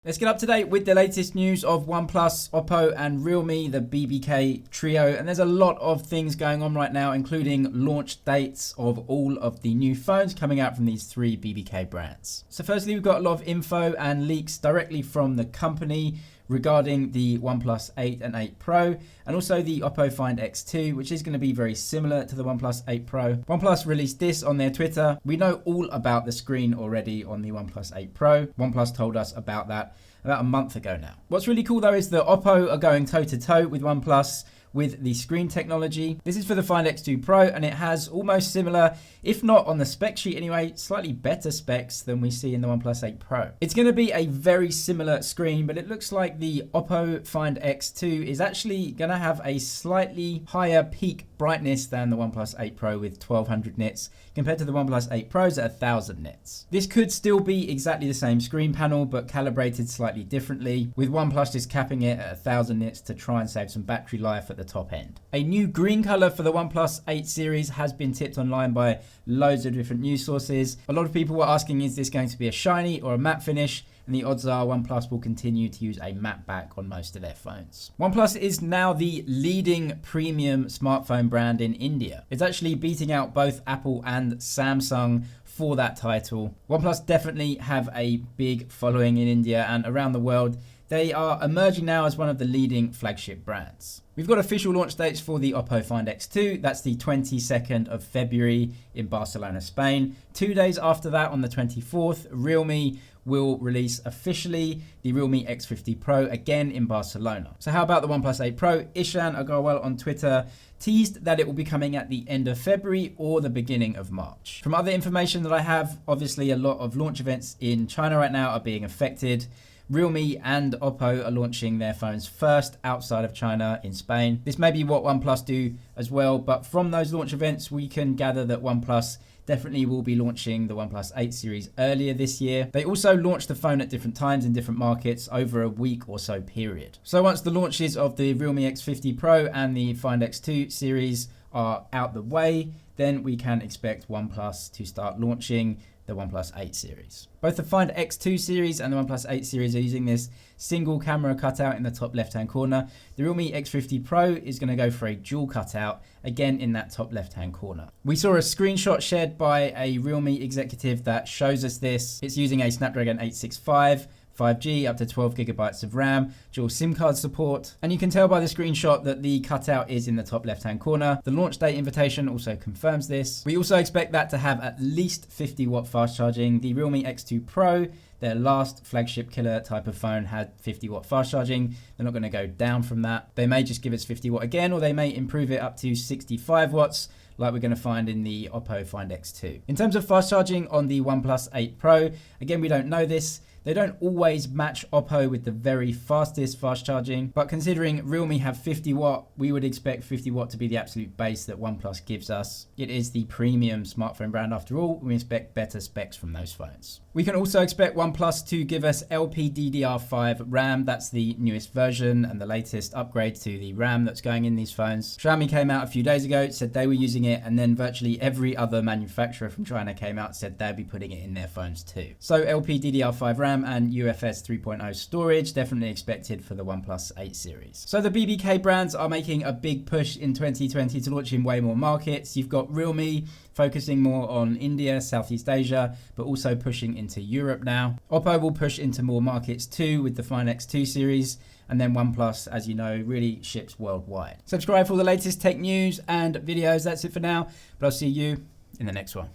Let's get up to date with the latest news of OnePlus, Oppo and Realme, the BBK trio. And there's a lot of things going on right now, including launch dates of all of the new phones coming out from these three BBK brands. So firstly, we've got a lot of info and leaks directly from the company regarding the OnePlus 8 and 8 Pro and also the Oppo Find X2, which is going to be very similar to the OnePlus 8 Pro. OnePlus released this on their Twitter. We know all about the screen already on the OnePlus 8 Pro. OnePlus told us about that about a month ago now. What's really cool though is that Oppo are going toe to toe with OnePlus with the screen technology. This is for the Find X2 Pro and it has almost similar, if not on the spec sheet anyway, slightly better specs than we see in the OnePlus 8 Pro. It's going to be a very similar screen, but it looks like the Oppo Find X2 is actually going to have a slightly higher peak brightness than the OnePlus 8 Pro with 1200 nits compared to the OnePlus 8 Pros at 1000 nits. This could still be exactly the same screen panel, but calibrated slightly differently, with OnePlus just capping it at 1000 nits to try and save some battery life at the top end. A new green color for the OnePlus 8 series has been tipped online by loads of different news sources. A lot of people were asking, is this going to be a shiny or a matte finish? And the odds are OnePlus will continue to use a matte back on most of their phones. OnePlus is now the leading premium smartphone brand in India. It's actually beating out both Apple and Samsung for that title. OnePlus definitely have a big following in India and around the world. They are emerging now as one of the leading flagship brands. We've got official launch dates for the Oppo Find X2. That's the 22nd of February in Barcelona, Spain. 2 days after that, on the 24th, Realme will release officially the Realme X50 Pro again in Barcelona. So how about the OnePlus 8 Pro? Ishan Agarwal on Twitter teased that it will be coming at the end of February or the beginning of March. From other information that I have, obviously a lot of launch events in China right now are being affected. Realme and Oppo are launching their phones first outside of China in Spain. This may be what OnePlus do as well, but from those launch events, we can gather that OnePlus definitely will be launching the OnePlus 8 series earlier this year. They also launched the phone at different times in different markets over a week or so period. So once the launches of the Realme X50 Pro and the Find X2 series are out the way, then we can expect OnePlus to start launching the OnePlus 8 series. Both the Find X2 series and the OnePlus 8 series are using this single camera cutout in the top left-hand corner. The Realme X50 Pro is going to go for a dual cutout, again in that top left-hand corner. We saw a screenshot shared by a Realme executive that shows us this. It's using a Snapdragon 865, 5G, up to 12 gigabytes of RAM, dual SIM card support, and you can tell by the screenshot that the cutout is in the top left-hand corner. The launch date invitation also confirms this. We also expect that to have at least 50 watt fast charging. The Realme X2 Pro, their last flagship killer type of phone, had 50 watt fast charging. They're not going to go down from that. They may just give us 50 watt again, or they may improve it up to 65 watts, like we're going to find in the Oppo Find X2. In terms of fast charging on the OnePlus 8 Pro, again, we don't know this. They don't always match Oppo with the very fastest fast charging, but considering Realme have 50 watt, we would expect 50 watt to be the absolute base that OnePlus gives us. It is the premium smartphone brand after all. We expect better specs from those phones. We can also expect OnePlus to give us LPDDR5 RAM. That's the newest version and the latest upgrade to the RAM that's going in these phones. Xiaomi came out a few days ago, said they were using it, and then virtually every other manufacturer from China came out, said they'd be putting it in their phones too. So LPDDR5 RAM and UFS 3.0 storage definitely expected for the OnePlus 8 series. So the BBK brands are making a big push in 2020 to launch in way more markets. You've got Realme focusing more on India, Southeast Asia, but also pushing into Europe now. Oppo will push into more markets too with the Find X2 series, and then OnePlus, as you know, really ships worldwide. Subscribe for all the latest tech news and videos. That's it for now, but I'll see you in the next one.